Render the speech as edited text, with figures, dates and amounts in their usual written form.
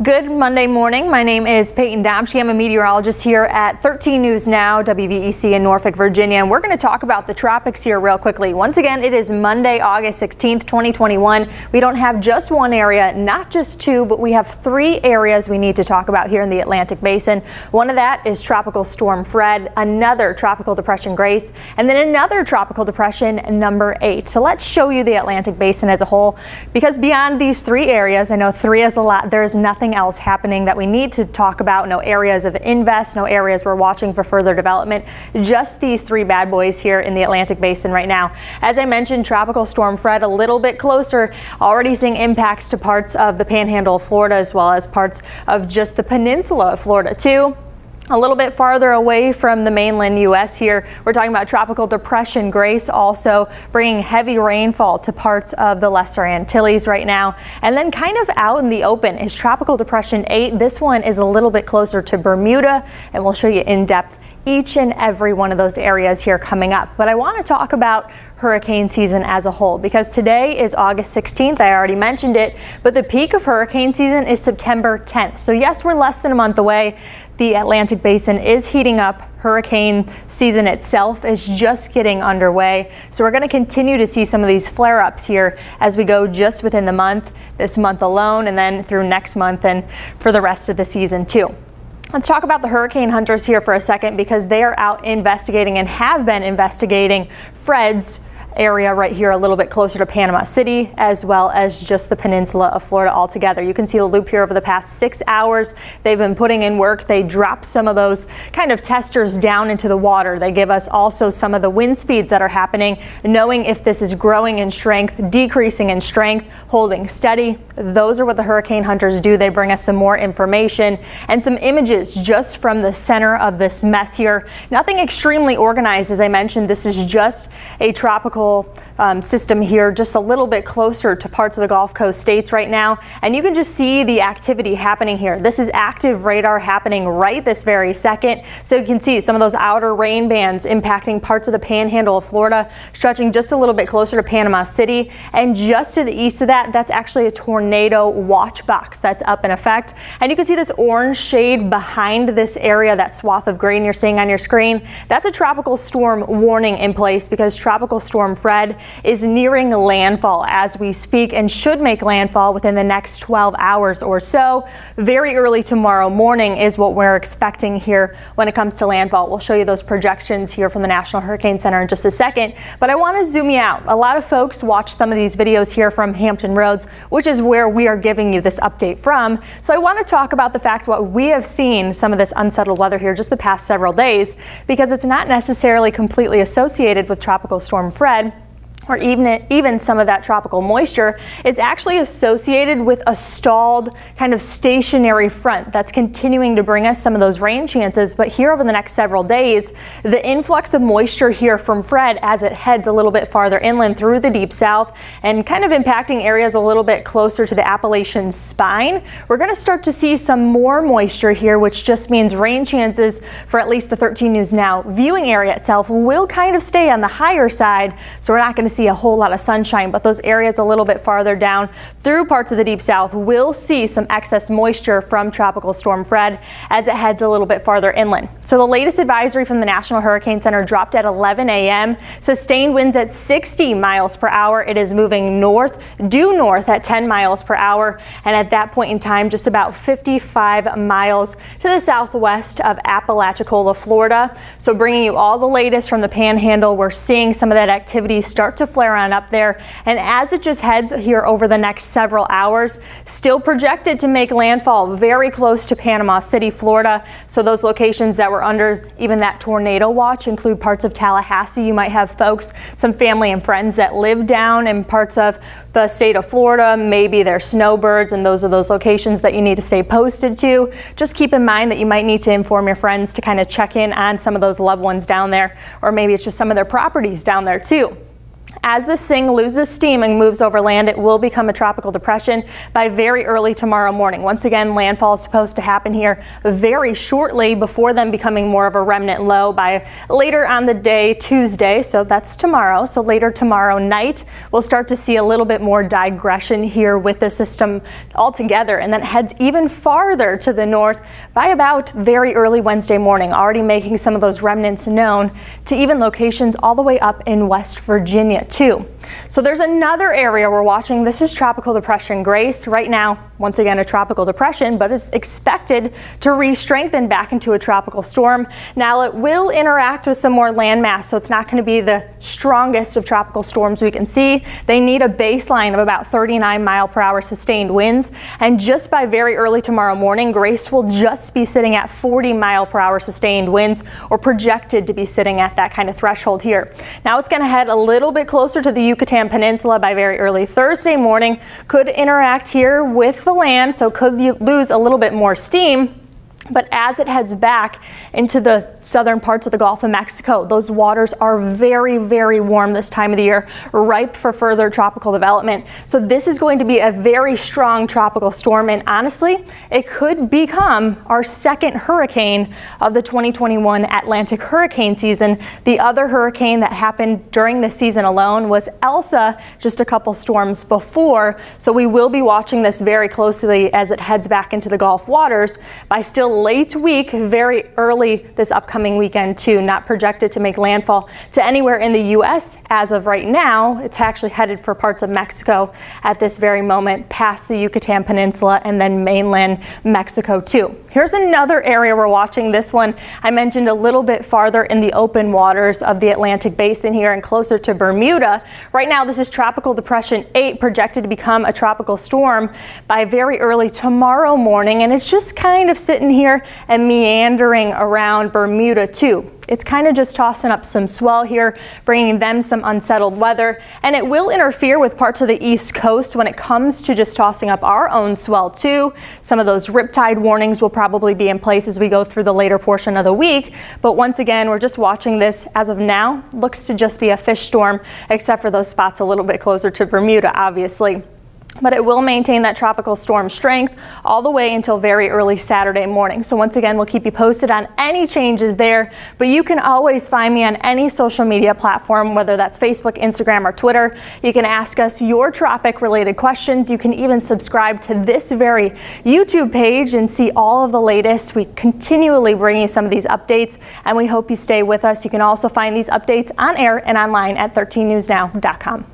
Good Monday morning. My name is Payton Domschke. I'm a meteorologist here at 13 News Now, WVEC in Norfolk, Virginia. And we're going to talk about the tropics here real quickly. Once again, it is Monday, August 16th, 2021. We don't have just one area, not just two, but we have three areas we need to talk about here in the Atlantic Basin. One of that is Tropical Storm Fred, another Tropical Depression Grace, and then another Tropical Depression number 8. So let's show you the Atlantic Basin as a whole, because beyond these three areas, I know three is a lot, there is nothing else happening that we need to talk about. No areas of invest, no areas we're watching for further development. Just these three bad boys here in the Atlantic Basin right now. As I mentioned, Tropical Storm Fred a little bit closer, already seeing impacts to parts of the Panhandle of Florida as well as parts of just the peninsula of Florida too. A little bit farther away from the mainland U.S. here, we're talking about Tropical Depression Grace, also bringing heavy rainfall to parts of the Lesser Antilles right now. And then kind of out in the open is Tropical Depression 8. This one is a little bit closer to Bermuda, and we'll show you in depth each and every one of those areas here coming up. But I want to talk about hurricane season as a whole, because today is August 16th. I already mentioned it, but the peak of hurricane season is September 10th. So yes, we're less than a month away. The Atlantic Basin is heating up. Hurricane season itself is just getting underway. So we're going to continue to see some of these flare-ups here as we go just within the month, this month alone, and then through next month and for the rest of the season too. Let's talk about the hurricane hunters here for a second, because they are out investigating and have been investigating Fred's area right here a little bit closer to Panama City, as well as just the peninsula of Florida altogether. You can see the loop here over the past 6 hours. They've been putting in work. They dropped some of those kind of testers down into the water. They give us also some of the wind speeds that are happening, knowing if this is growing in strength, decreasing in strength, holding steady. Those are what the hurricane hunters do. They bring us some more information and some images just from the center of this mess here. Nothing extremely organized. As I mentioned, this is just a tropical system here, just a little bit closer to parts of the Gulf Coast states right now. And you can just see the activity happening here. This is active radar happening right this very second. So you can see some of those outer rain bands impacting parts of the Panhandle of Florida, stretching just a little bit closer to Panama City. And just to the east of that, that's actually a tornado watch box that's up in effect. And you can see this orange shade behind this area, that swath of green you're seeing on your screen. That's a tropical storm warning in place, because Tropical Storm Fred is nearing landfall as we speak and should make landfall within the next 12 hours or so. Very early tomorrow morning is what we're expecting here when it comes to landfall. We'll show you those projections here from the National Hurricane Center in just a second, but I want to zoom you out. A lot of folks watch some of these videos here from Hampton Roads, which is where we are giving you this update from. So I want to talk about the fact what we have seen some of this unsettled weather here just the past several days, because it's not necessarily completely associated with Tropical Storm Fred, or even some of that tropical moisture. It's actually associated with a stalled kind of stationary front that's continuing to bring us some of those rain chances. But here over the next several days, the influx of moisture here from Fred as it heads a little bit farther inland through the deep south and kind of impacting areas a little bit closer to the Appalachian spine, we're going to start to see some more moisture here, which just means rain chances for at least the 13 News Now viewing area itself will kind of stay on the higher side. So we're not going to see a whole lot of sunshine, but those areas a little bit farther down through parts of the deep south will see some excess moisture from Tropical Storm Fred as it heads a little bit farther inland. So the latest advisory from the National Hurricane Center dropped at 11 a.m. Sustained winds at 60 miles per hour. It is moving due north at 10 miles per hour. And at that point in time, just about 55 miles to the southwest of Apalachicola, Florida. So bringing you all the latest from the Panhandle, we're seeing some of that activity start to flare on up there, and as it just heads here over the next several hours, still projected to make landfall very close to Panama City, Florida. So those locations that were under even that tornado watch include parts of Tallahassee. You might have folks, some family and friends that live down in parts of the state of Florida. Maybe they're snowbirds, and those are those locations that you need to stay posted to. Just keep in mind that you might need to inform your friends to kind of check in on some of those loved ones down there, or maybe it's just some of their properties down there too. As this thing loses steam and moves over land, it will become a tropical depression by very early tomorrow morning. Once again, landfall is supposed to happen here very shortly before then becoming more of a remnant low by later on the day, Tuesday. So that's tomorrow. So later tomorrow night, we'll start to see a little bit more digression here with the system altogether, and then it heads even farther to the north by about very early Wednesday morning, already making some of those remnants known to even locations all the way up in West Virginia too. So there's another area we're watching. This is Tropical Depression Grace. Right now, once again, a tropical depression, but it's expected to re-strengthen back into a tropical storm. Now it will interact with some more landmass, so it's not going to be the strongest of tropical storms we can see. They need a baseline of about 39-mile-per-hour sustained winds, and just by very early tomorrow morning, Grace will just be sitting at 40-mile-per-hour sustained winds, or projected to be sitting at that kind of threshold here. Now it's going to head a little bit closer to the Yucatan Peninsula by very early Thursday morning, could interact here with the land, so could lose a little bit more steam. But as it heads back into the southern parts of the Gulf of Mexico, those waters are very, very warm this time of the year, ripe for further tropical development. So this is going to be a very strong tropical storm, and honestly, it could become our second hurricane of the 2021 Atlantic hurricane season. The other hurricane that happened during this season alone was Elsa, just a couple storms before. So we will be watching this very closely as it heads back into the Gulf waters by still late week, very early this upcoming weekend too, not projected to make landfall to anywhere in the U.S. as of right now. It's actually headed for parts of Mexico at this very moment, past the Yucatan Peninsula and then mainland Mexico too. Here's another area we're watching. This one I mentioned a little bit farther in the open waters of the Atlantic basin here and closer to Bermuda. Right now this is Tropical Depression 8, projected to become a tropical storm by very early tomorrow morning, and it's just kind of sitting here and meandering around Bermuda too. It's kind of just tossing up some swell here, bringing them some unsettled weather, and it will interfere with parts of the East Coast when it comes to just tossing up our own swell too. Some of those riptide warnings will probably be in place as we go through the later portion of the week, but once again, we're just watching this as of now. Looks to just be a fish storm, except for those spots a little bit closer to Bermuda, obviously. But it will maintain that tropical storm strength all the way until very early Saturday morning. So once again, we'll keep you posted on any changes there, but you can always find me on any social media platform, whether that's Facebook, Instagram, or Twitter. You can ask us your tropic related questions. You can even subscribe to this very YouTube page and see all of the latest. We continually bring you some of these updates, and we hope you stay with us. You can also find these updates on air and online at 13newsnow.com.